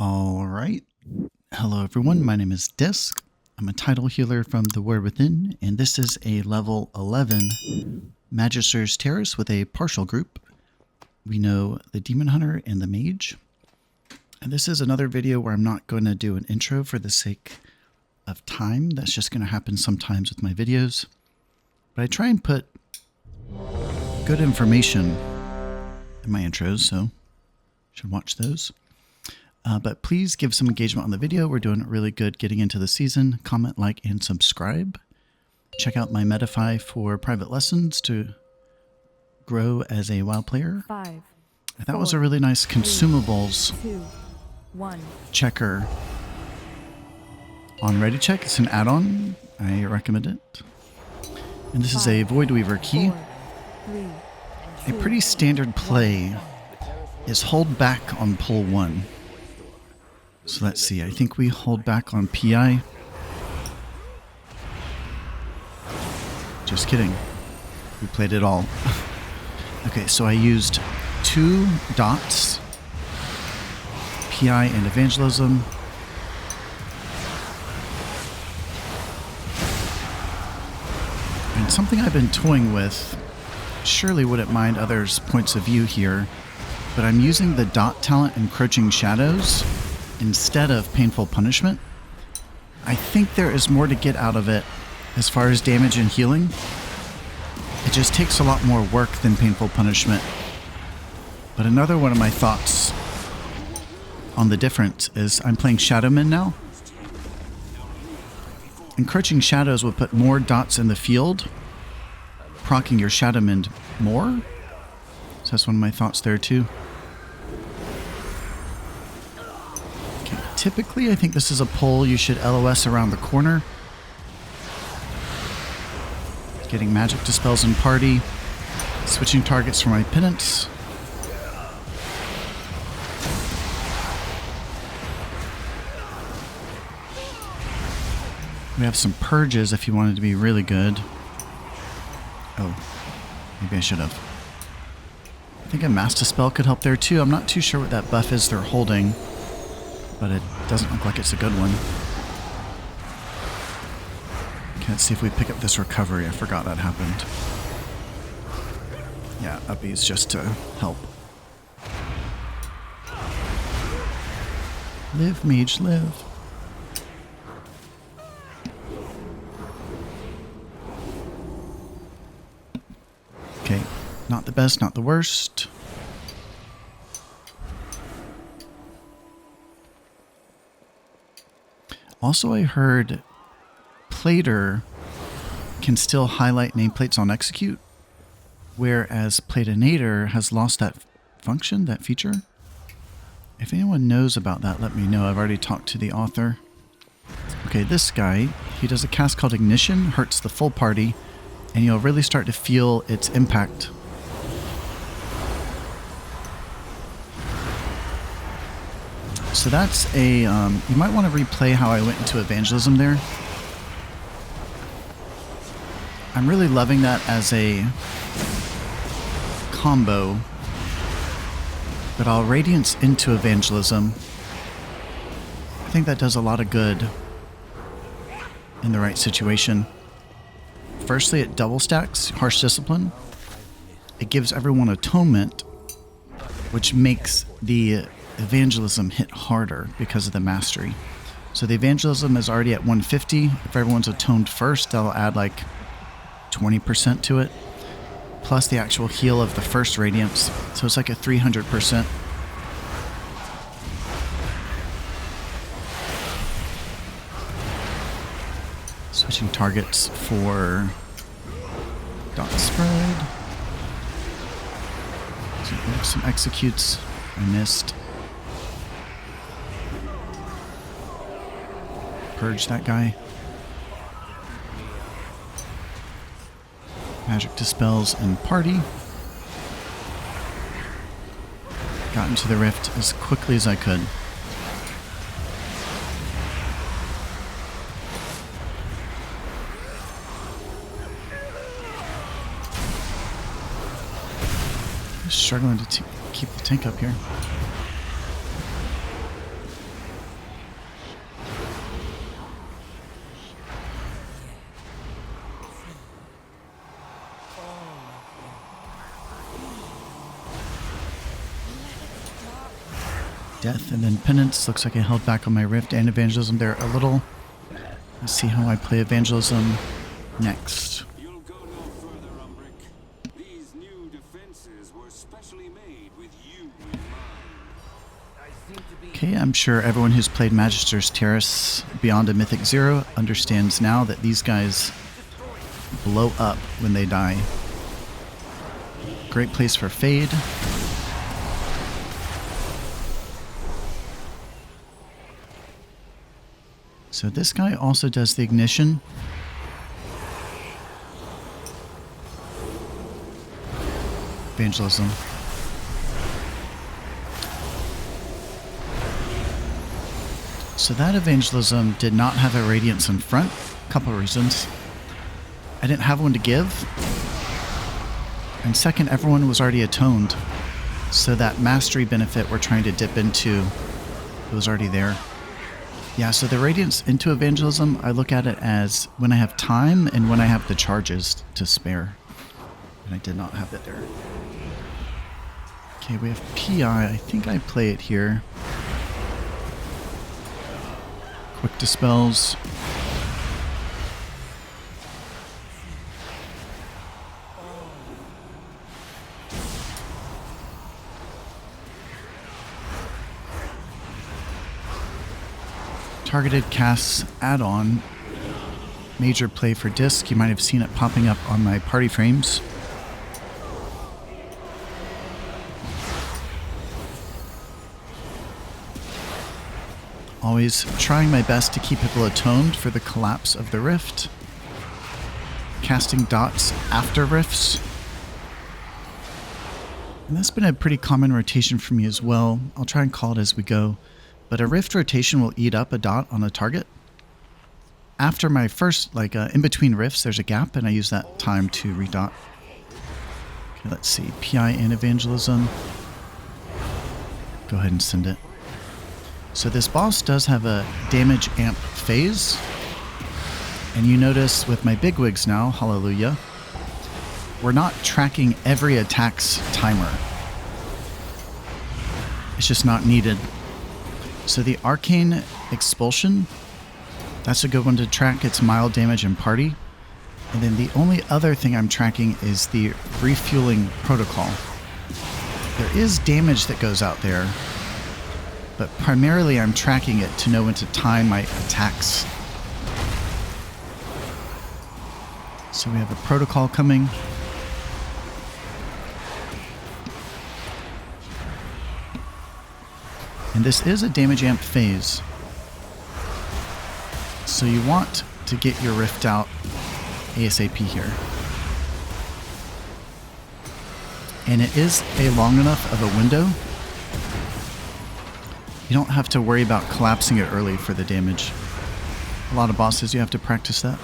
All right. Hello, everyone. My name is Disc. I'm a title healer from the War Within, and this is a level 11 Magisters Terrace with a partial group. We know the Demon Hunter and the Mage. And this is another video where I'm not going to do an intro for the sake of time. That's just going to happen sometimes with my videos. But I try and put good information in my intros, so you should watch those. But please give some engagement on the video. We're doing really good getting into the season. Comment, like, and subscribe. Check out my Medify for private lessons to grow as a WoW player. That was a really nice consumables checker on Ready Check. It's an add-on. I recommend it. And this is a Voidweaver key. A pretty standard play is hold back on pull 1. So let's see, I think we hold back on PI. Just kidding. We played it all. Okay, so I used 2 dots, PI and Evangelism. And something I've been toying with, surely wouldn't mind others' points of view here, but I'm using the dot talent Encroaching Shadows instead of Painful Punishment. I think there is more to get out of it as far as damage and healing. It just takes a lot more work than Painful Punishment. But another one of my thoughts on the difference is I'm playing Shadowman now. Encroaching Shadows will put more dots in the field, proccing your Shadowman more. So that's one of my thoughts there too. Typically, I think this is a pull you should LOS around the corner. Getting magic dispels in party. Switching targets for my penance. We have some purges if you wanted to be really good. Oh, maybe I should have. I think a Master Spell could help there too. I'm not too sure what that buff is they're holding, but it doesn't look like it's a good one. Okay, let's see if we pick up this recovery. I forgot that happened. Yeah, uppies just to help. Live, mage, live. Okay, not the best, not the worst. Also, I heard Plater can still highlight nameplates on execute, whereas Platinator has lost that function, that feature. If anyone knows about that, let me know. I've already talked to the author. Okay, this guy, he does a cast called Ignition, hurts the full party, and you'll really start to feel its impact. So that's a, you might want to replay how I went into Evangelism there. I'm really loving that as a combo, but I'll Radiance into Evangelism. I think that does a lot of good in the right situation. Firstly, it double stacks Harsh Discipline. It gives everyone Atonement, which makes the Evangelism hit harder because of the mastery. So the Evangelism is already at 150. If everyone's atoned first, that'll add like 20% to it, plus the actual heal of the first Radiance. So it's like a 300%. Switching targets for dot spread. So we have some executes I missed. Purge that guy. Magic dispels and party. Got into the rift as quickly as I could. Struggling to keep the tank up here. Death and then penance. Looks like I held back on my rift and evangelism there a little. Let's see how I play evangelism next. You'll go no further, Umbric. These new defenses were specially made with you in mind. Okay, I'm sure everyone who's played Magisters Terrace beyond a Mythic 0 understands now that these guys blow up when they die. Great place for Fade. So this guy also does the ignition. Evangelism. So that evangelism did not have a radiance in front. Couple of reasons. I didn't have one to give. And second, everyone was already atoned. So that mastery benefit we're trying to dip into was already there. Yeah, so the radiance into evangelism, I look at it as when I have time and when I have the charges to spare. And I did not have it there. Okay, we have PI. I think I play it here. Quick dispels. Targeted casts add-on. Major play for disc. You might have seen it popping up on my party frames. Always trying my best to keep people atoned for the collapse of the rift. Casting dots after rifts. And that's been a pretty common rotation for me as well. I'll try and call it as we go. But a rift rotation will eat up a dot on a target. After my first, in between rifts, there's a gap, and I use that time to redot. Okay, let's see. PI and evangelism. Go ahead and send it. So this boss does have a damage amp phase. And you notice with my bigwigs now, hallelujah, we're not tracking every attack's timer. It's just not needed. So the Arcane Expulsion, that's a good one to track. It's mild damage and party. And then the only other thing I'm tracking is the Refueling Protocol. There is damage that goes out there, but primarily I'm tracking it to know when to time my attacks. So we have a protocol coming. And this is a damage amp phase. So you want to get your rift out ASAP here. And it is a long enough of a window. You don't have to worry about collapsing it early for the damage. A lot of bosses you have to practice that.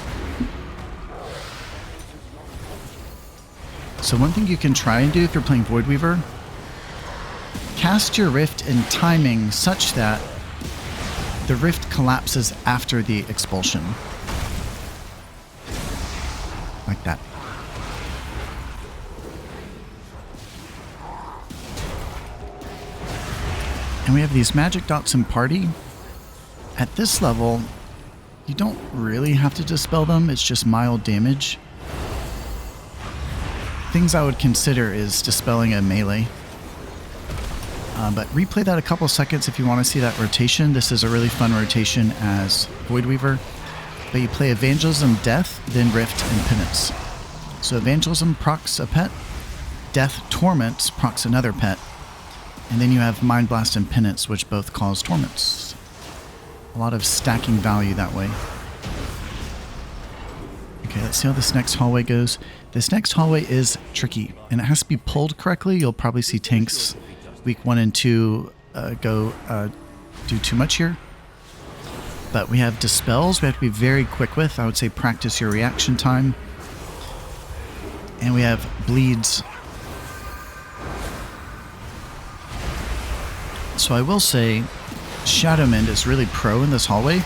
So one thing you can try and do if you're playing Voidweaver, cast your rift in timing such that the rift collapses after the expulsion. Like that. And we have these magic dots in party. At this level, you don't really have to dispel them, it's just mild damage. Things I would consider is dispelling a melee. But replay that a couple seconds if you want to see that rotation. This is a really fun rotation as Voidweaver. But you play Evangelism, Death, then Rift, and Penance. So Evangelism procs a pet, Death Torments procs another pet, and then you have Mind Blast and Penance, which both cause torments. A lot of stacking value that way. Okay, let's see how this next hallway goes. This next hallway is tricky, and it has to be pulled correctly. You'll probably see tanks week 1 and 2 do too much here. But we have dispels we have to be very quick with. I would say practice your reaction time. And we have bleeds. So I will say Shadowmend is really pro in this hallway.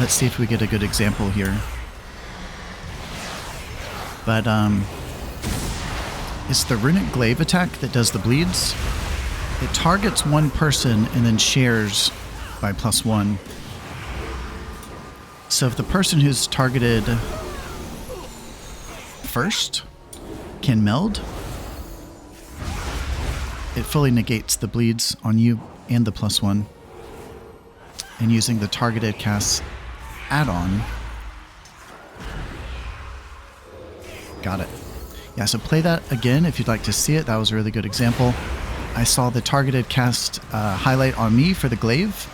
Let's see if we get a good example here. But it's the Runic Glaive attack that does the bleeds. It targets one person and then shares by +1. So if the person who's targeted first can meld, it fully negates the bleeds on you and the +1. And using the targeted cast add-on. Got it. Yeah, so play that again if you'd like to see it. That was a really good example. I saw the targeted cast highlight on me for the glaive,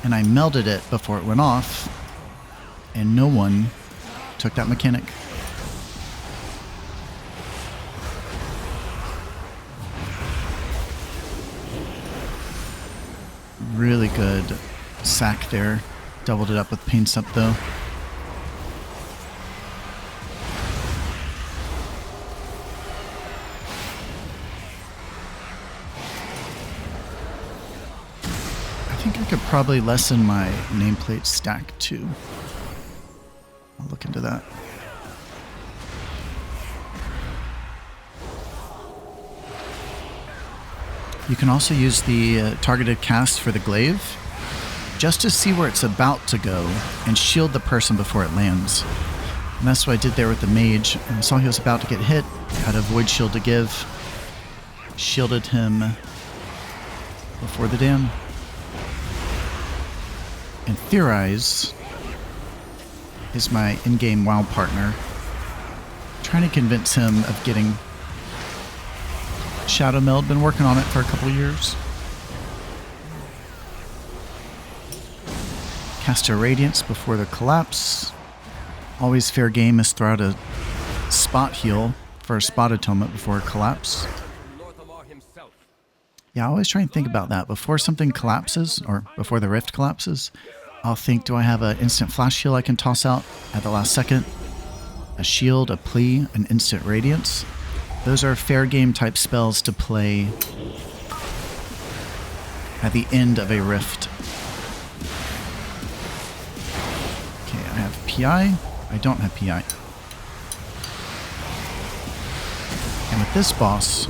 and I melded it before it went off, and no one took that mechanic. Really good sack there. Doubled it up with pain sup though. I think I could probably lessen my nameplate stack too. I'll look into that. You can also use the targeted cast for the glaive just to see where it's about to go and shield the person before it lands. And that's what I did there with the mage. I saw he was about to get hit, had a void shield to give, shielded him before the dam. And Theorize is my in-game WoW partner. Trying to convince him of getting Shadow Meld. Been working on it for a couple years. Cast a Radiance before the collapse. Always fair game is throw out a spot heal for a spot atonement before a collapse. Yeah, I always try and think about that. Before something collapses, or before the rift collapses, I'll think, do I have an instant flash heal I can toss out at the last second? A shield, a plea, an instant radiance. Those are fair game type spells to play at the end of a rift. Okay, I have PI. I don't have PI. And with this boss,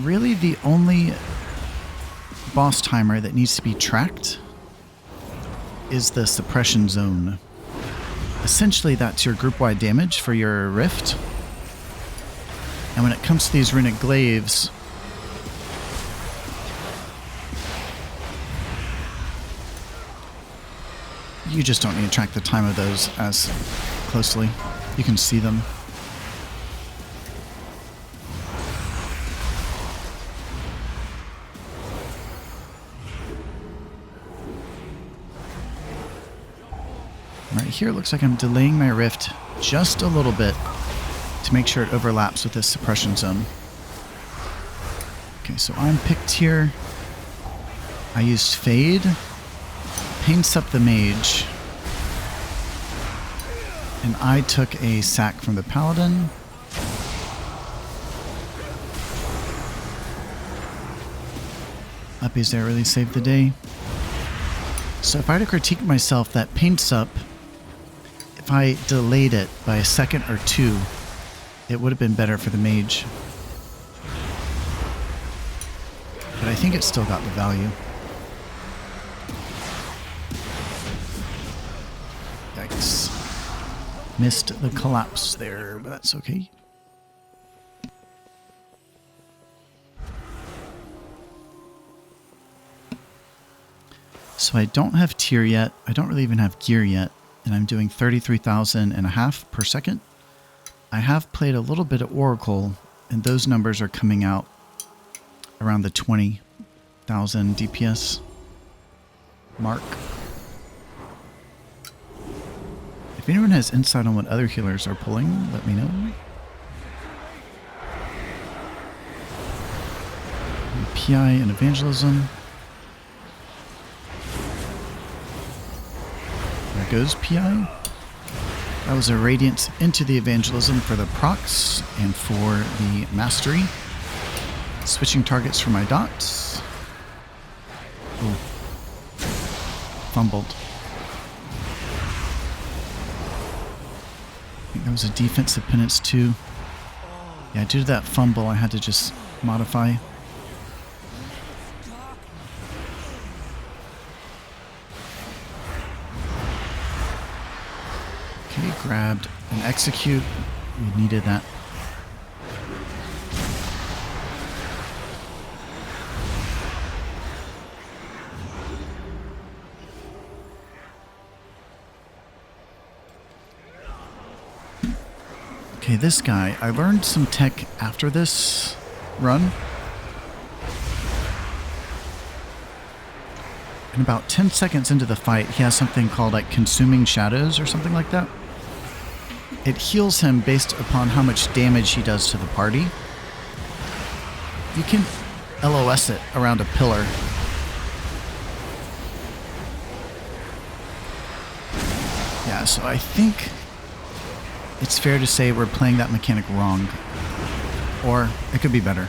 really the only boss timer that needs to be tracked is the suppression zone. Essentially, that's your group-wide damage for your rift. And when it comes to these runic glaives, you just don't need to track the time of those as closely. You can see them. Right here, it looks like I'm delaying my rift just a little bit to make sure it overlaps with this suppression zone. Okay, so I'm picked here. I used Fade, paints up the mage, and I took a sack from the paladin. Uppies there really saved the day. So if I had to critique myself, that paints up, if I delayed it by a second or two, it would have been better for the mage. But I think it still got the value. Yikes. Missed the collapse there, but that's okay. So I don't have tier yet. I don't really even have gear yet. And I'm doing 33,500 per second. I have played a little bit of Oracle, and those numbers are coming out around the 20,000 DPS mark. If anyone has insight on what other healers are pulling, let me know. PI and Evangelism. There goes PI. That was a Radiance into the Evangelism for the procs and for the Mastery. Switching targets for my dots. Ooh. Fumbled. I think that was a defensive penance too. Yeah, due to that fumble, I had to just modify. Okay, grabbed and execute. We needed that. Okay, this guy, I learned some tech after this run. And about 10 seconds into the fight, he has something called like consuming shadows or something like that. It heals him based upon how much damage he does to the party. You can LOS it around a pillar. Yeah, so I think it's fair to say we're playing that mechanic wrong. Or it could be better.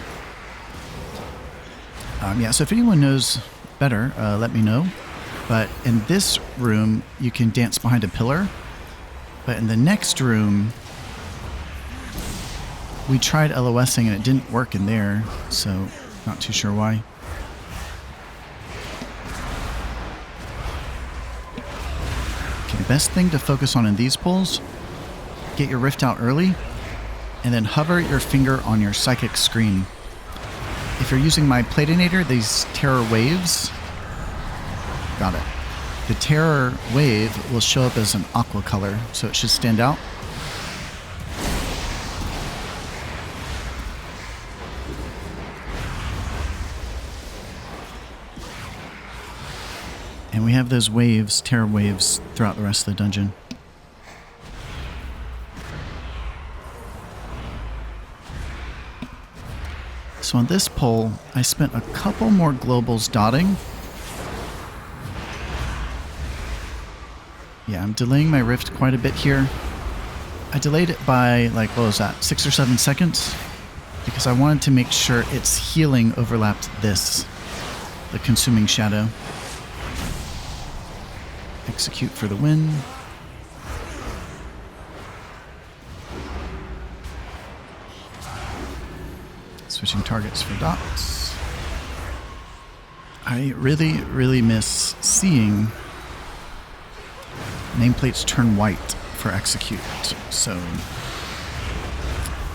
Yeah, so if anyone knows better, let me know. But in this room, you can dance behind a pillar. But in the next room, we tried LOSing and it didn't work in there. So not too sure why. Okay, the best thing to focus on in these pulls, get your rift out early, and then hover your finger on your psychic screen. If you're using my Platinator, these terror waves, got it. The terror wave will show up as an aqua color, so it should stand out. And we have those waves, terror waves, throughout the rest of the dungeon. So on this pull, I spent a couple more globals dotting. Yeah, I'm delaying my rift quite a bit here. I delayed it by, like, what was that, 6 or 7 seconds? Because I wanted to make sure its healing overlapped this, the consuming shadow. Execute for the win. Switching targets for dots. I really miss seeing nameplates turn white for execute, so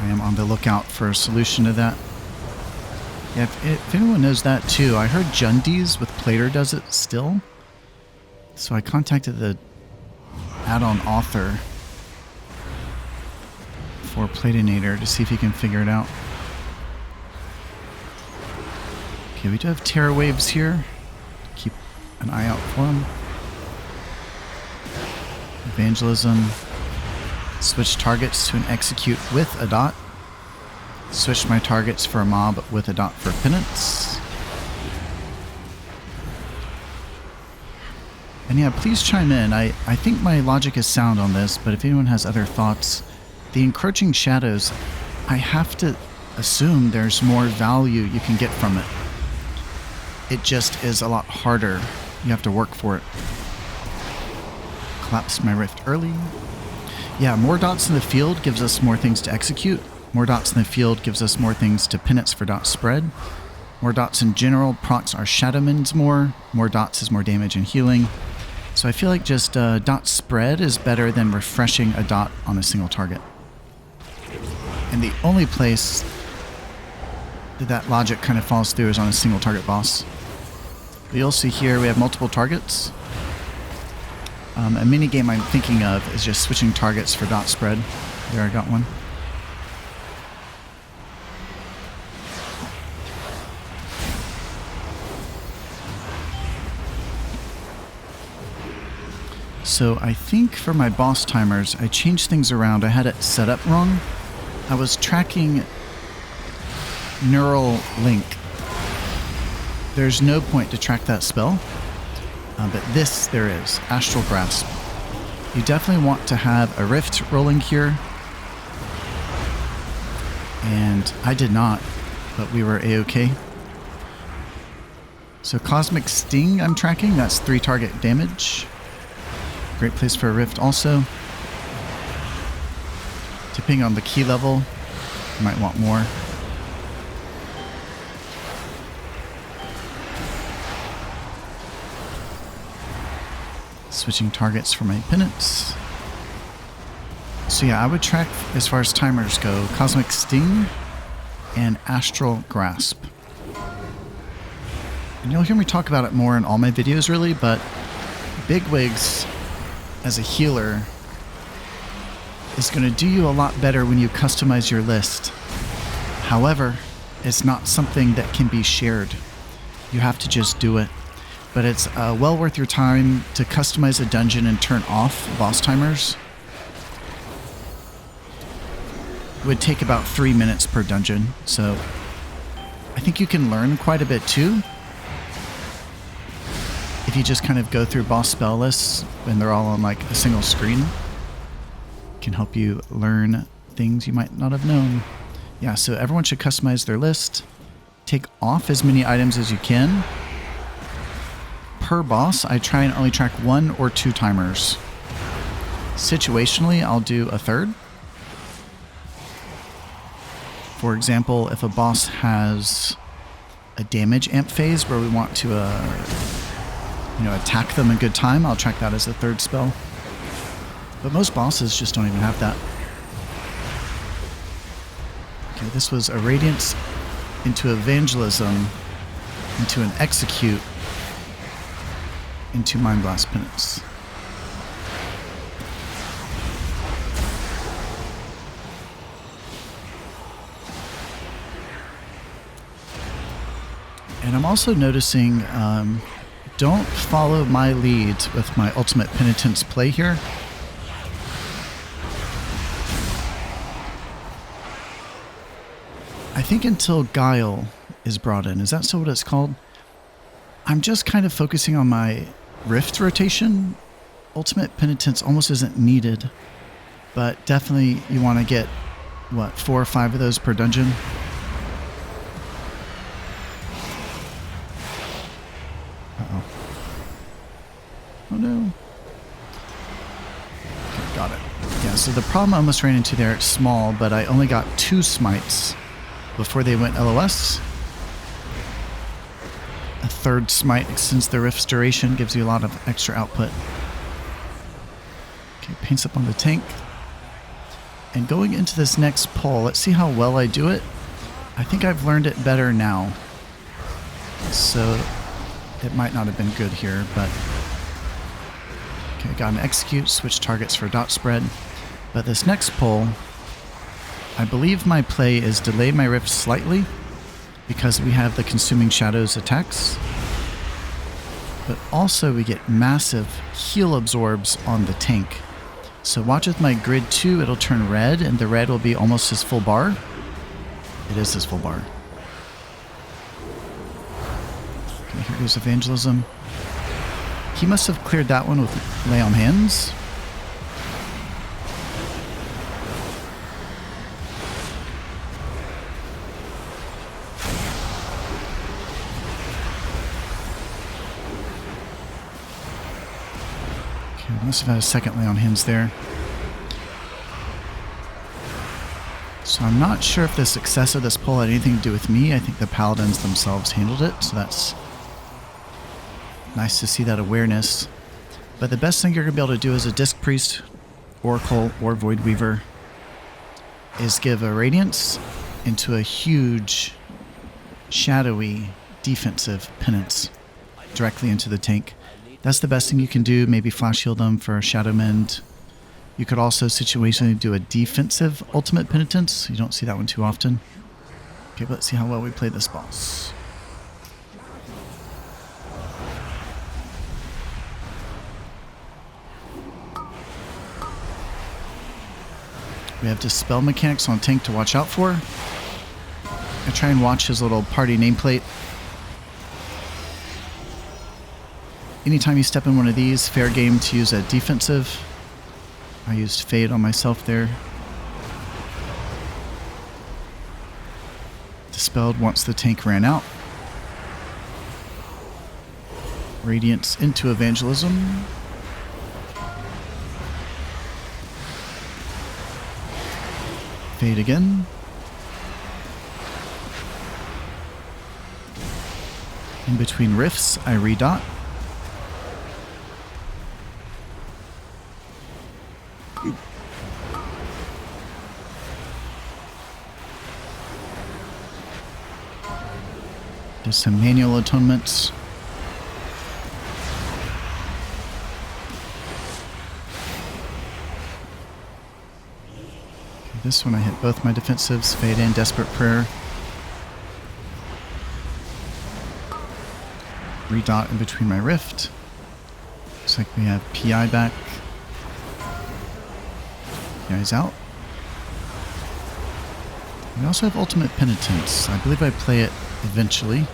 I am on the lookout for a solution to that. Yeah, if anyone knows that too, I heard Jundies with Plater does it still. So I contacted the add-on author for Platinator to see if he can figure it out. Okay, we do have terror waves here. Keep an eye out for them. Evangelism. Switch targets to an execute with a dot. Switch my targets for a mob with a dot for penance. And yeah, please chime in. I think my logic is sound on this, but if anyone has other thoughts, the encroaching shadows, I have to assume there's more value you can get from it. It just is a lot harder. You have to work for it. Collapse my rift early. Yeah, more dots in the field gives us more things to execute. More dots in the field gives us more things to penance for dot spread. More dots in general procs our shadowmans more. More dots is more damage and healing. So I feel like just dot spread is better than refreshing a dot on a single target. And the only place that logic kind of falls through is on a single target boss. But you'll see here we have multiple targets. A mini game I'm thinking of is just switching targets for dot spread. There, I got one. So I think for my boss timers, I changed things around. I had it set up wrong. I was tracking neural link. There's no point to track that spell, but this there is, Astral Grasp. You definitely want to have a rift rolling here, and I did not, but we were a-okay. So Cosmic Sting I'm tracking, that's 3 target damage. Great place for a rift also. Depending on the key level, You might want more. Switching targets for my penance. So yeah, I would track, as far as timers go, Cosmic Sting and Astral Grasp. And you'll hear me talk about it more in all my videos really, but Bigwigs as a healer is going to do you a lot better when you customize your list. However, it's not something that can be shared. You have to just do it. But it's well worth your time to customize a dungeon and turn off boss timers. It would take about 3 minutes per dungeon, so I think you can learn quite a bit too. If you just kind of go through boss spell lists when they're all on like a single screen, it can help you learn things you might not have known. Yeah, so everyone should customize their list. Take off as many items as you can. Per boss, I try and only track 1 or 2 timers. Situationally, I'll do a third. For example, if a boss has a damage amp phase where we want to attack them in good time, I'll track that as a third spell. But most bosses just don't even have that. Okay, this was a Radiance into Evangelism into an Execute into Mind Blast Penance. And I'm also noticing, don't follow my lead with my Ultimate Penitence play here. I think until Guile is brought in, is that so what it's called? I'm just kind of focusing on my Rift rotation. Ultimate Penitence almost isn't needed, but definitely you want to get, what, 4 or 5 of those per dungeon? Uh-oh. Oh no. Okay, got it. Yeah, so the problem I almost ran into there, it's small, but I only got 2 smites before they went LOS. A third smite extends the rift's duration, gives you a lot of extra output. Okay, paints up on the tank. And going into this next pull, let's see how well I do it. I think I've learned it better now. So it might not have been good here, but... Okay, got an Execute, switch targets for dot spread. But this next pull, I believe my play is delay my rift slightly, because we have the Consuming Shadows attacks. But also we get massive heal absorbs on the tank. So watch with my grid 2, it'll turn red, and the red will be almost his full bar. It is his full bar. Okay, here goes Evangelism. He must have cleared that one with Lay on Hands. Must have had a second Lay on Hands there. So I'm not sure if the success of this pull had anything to do with me. I think the Paladins themselves handled it, so that's nice to see that awareness. But the best thing you're going to be able to do as a Disc Priest, Oracle, or Voidweaver is give a Radiance into a huge, shadowy, defensive penance directly into the tank. That's the best thing you can do. Maybe flash heal them for Shadow Mend. You could also situationally do a defensive Ultimate Penitence. You don't see that one too often. Okay, but let's see how well we play this boss. We have Dispel mechanics on tank to watch out for. I try and watch his little party nameplate. Anytime you step in one of these, fair game to use a defensive. I used Fade on myself there. Dispelled once the tank ran out. Radiance into Evangelism. Fade again. In between rifts, I redot. Do some manual atonements. Okay, this one I hit both my defensives, Fade and Desperate Prayer. Redot in between my rift. Looks like we have PI back. PI's out. We also have Ultimate Penitence. I believe I play it eventually.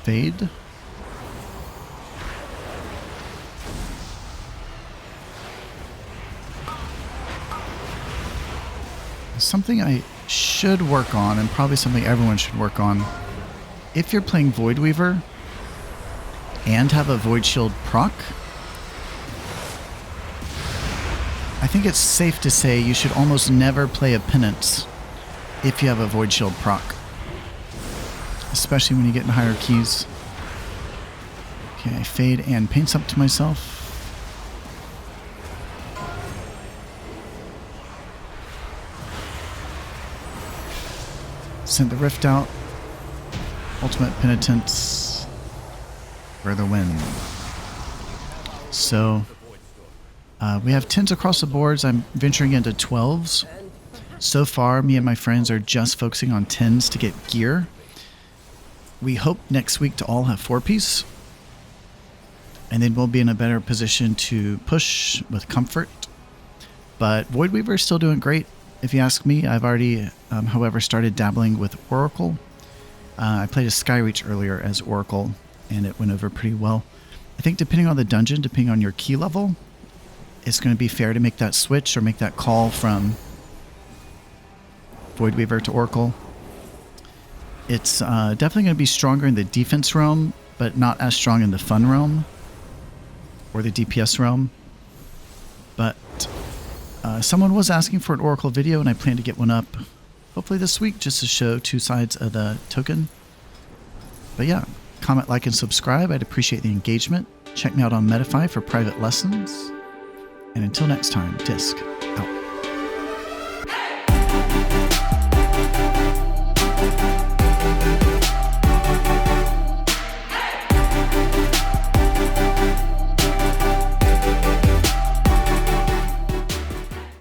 Fade. Something I should work on, and probably something everyone should work on. If you're playing Voidweaver and have a Void Shield proc, I think it's safe to say you should almost never play a Penance if you have a Void Shield proc. Especially when you get in higher keys. Okay, Fade and Paints up to myself. Send the Rift out. Ultimate Penitence for the win. So we have 10s across the boards. I'm venturing into 12s. So far, me and my friends are just focusing on 10s to get gear. We hope next week to all have 4-piece. And then we'll be in a better position to push with comfort. But Voidweaver is still doing great. If you ask me, I've already, however, started dabbling with Oracle. I played a Skyreach earlier as Oracle, and it went over pretty well. I think depending on the dungeon, depending on your key level, it's going to be fair to make that switch or make that call from Voidweaver to Oracle. It's definitely going to be stronger in the defense realm, but not as strong in the fun realm or the DPS realm. But someone was asking for an Oracle video, and I plan to get one up hopefully this week just to show two sides of the token. But yeah, comment, like, and subscribe. I'd appreciate the engagement. Check me out on Medify for private lessons. And until next time, Disc.